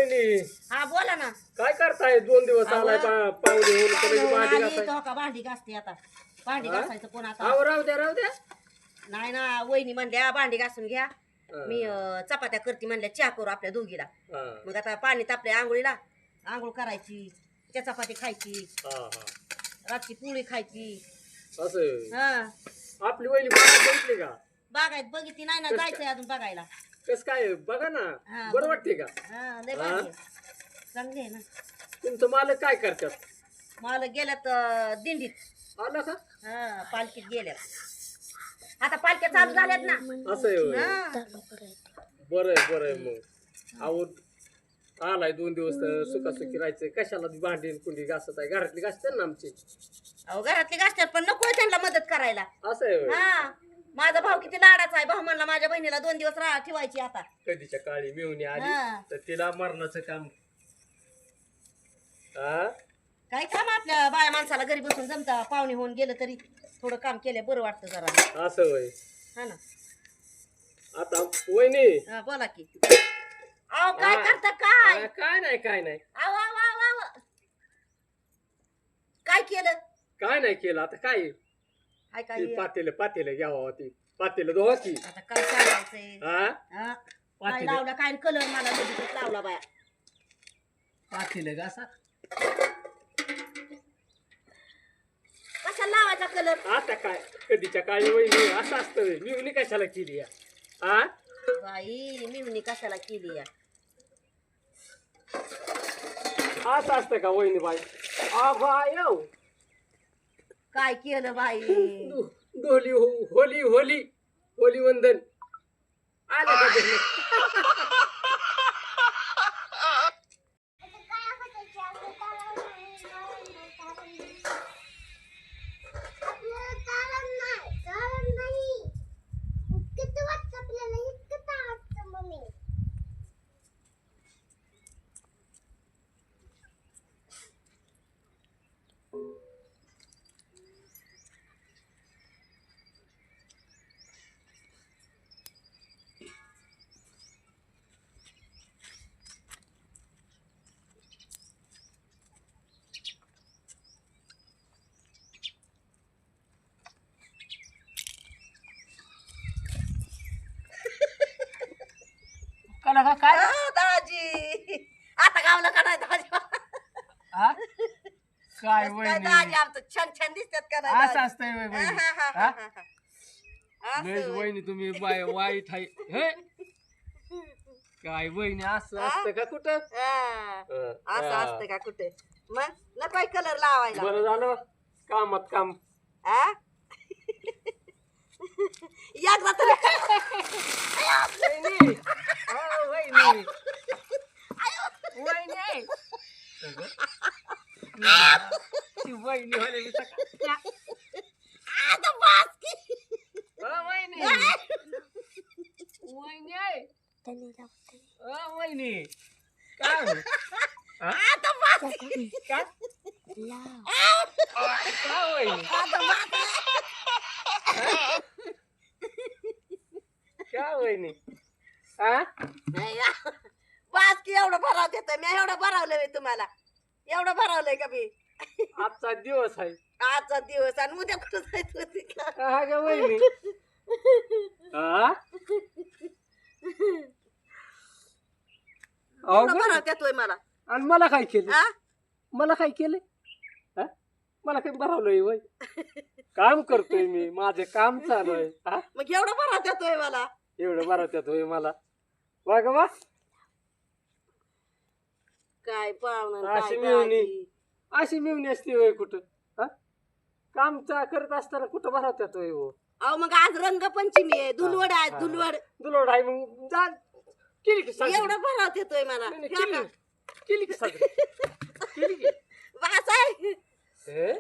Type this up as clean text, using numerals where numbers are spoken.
वहिनी हा बोला ना. काय करताय 2 दिवस आलाय पाहुणे होऊन सगळी भांडी आली घासाय तो का भांडी घासते आता. भांडी घासायचं कोण आता. आव राहू द्या नाही ना वहिनी म्हणल्या भांडी घासून घ्या. मी चपात्या करते म्हणल्या चहा करू आपल्या दोघीला. मग आता पाणी तापले आंघोळीला. आंघोळ करायची त्या चपाती खायची रातची पोळी खायची असं हा. आपली वहिनी बाळा बघितली का बागायत बघितली नाही ना जायचंय अजून बघायला. कस काय बघा ना हा, बरं वाटते का हा लय भारी आहे. चांगली आहे ना. तुमचं मालक काय करतात मला गेल्यात दिंडीत. आला का हा पालखीत गेल्यात आता पालख्या चालू झाल्यात ना. असं आहे होय. हा. बरं मग आहो आलाय 2 दिवस सुखासुखी राहायचं कशाला भांडी कुंडी घासत आहे घरातली घासते ना आमची अहो घरातली घासतात पण नको त्यांना मदत करायला. असं आहे होय. हा माझा भाऊ किती लाडाचा आहे. भाऊ म्हणला माझ्या बहिणीला 2 दिवस ठेवायची आता. कधीच्या काळी मिळून आली हा. तर तिला मरणाचं काम हा काय काम आपल्या बाया माणसाला घरी बसून जमता. पाहुणे होऊन गेलं तरी थोडं काम केलं बरं वाटतं जरा. असं होय हा ना. आता वहिनी हा बोला की. अहो काय करता काय. काय नाही आव आव आव आव काय केलं. काय नाही केलं आता काय हाय काय ती पातेलं घ्यावा ती पातेलं धुवा की आता काय सांगायचंय. हा हा काय पातेलं लावला काय कलर मला लगेच लावला बाया. पातेलं घासा कशाला लावायचा कलर. आता काय कधीच्या काळी वहिनी असं असतं मिळून कशाला केली या हा बाई मिवणी कशाला केली या. असं असतं का वहिनी बाई बाय काय केलं बाई. होली होली वंदन आलं का ते? काय दाजी आता गावला का नाही दाजी. काय काय दाजी आमचं छान छान दिसतात का नाही असं दाजी? असतंय हा, वहिनी हा, हा, हा, हा, हा. लयच असं होय. वहिनी तुम्ही वाईट आहे हे काय वहिनी असं असतं का कुठं हा. असं हा. असतं का कुठे मग नको कलर लावायला. बरं झालं कामात काम हा? एकदा तरी वहिनी वहिनी वहिनी ती वहिनी होले मी आता बास की. वहिनी वहिनी वहिनी काय हो? हा? आता बास काय काय वहिनी आता बास. काय वहिनी हा नाही या. बास की एवढं भराव देतोय मी. एवढं भरावलंय तुम्हाला. एवढं भरावलंय का मी. आजचा दिवस आहे आजचा दिवस आणि उद्या कुठं जायचं होती का. हा का वहिनी हा एवढं भराव देतोय मला. आणि मला काय केलं हा? मला काय केलं हा? मला काही भरावलंय वय काम करतोय मी माझं काम चालू आहे हा मग एवढं भराव देतोय मला. एवढं भरवत्यात होय मला बघा बा काय पाहुणं अशी काय मिळवणी दाजी. अशी मिळवणी असते होय कुठं हा काम करत असताना कुठं भरवत्यात होय हो अहो मग आज रंगपंचमी आहे. धुलवड आहे धुलवड. दुलोड आहे मग जा केली की साजरी एवढं भराव देतोय मला. नाही, केली की साजरी केली की वास आहे. हे?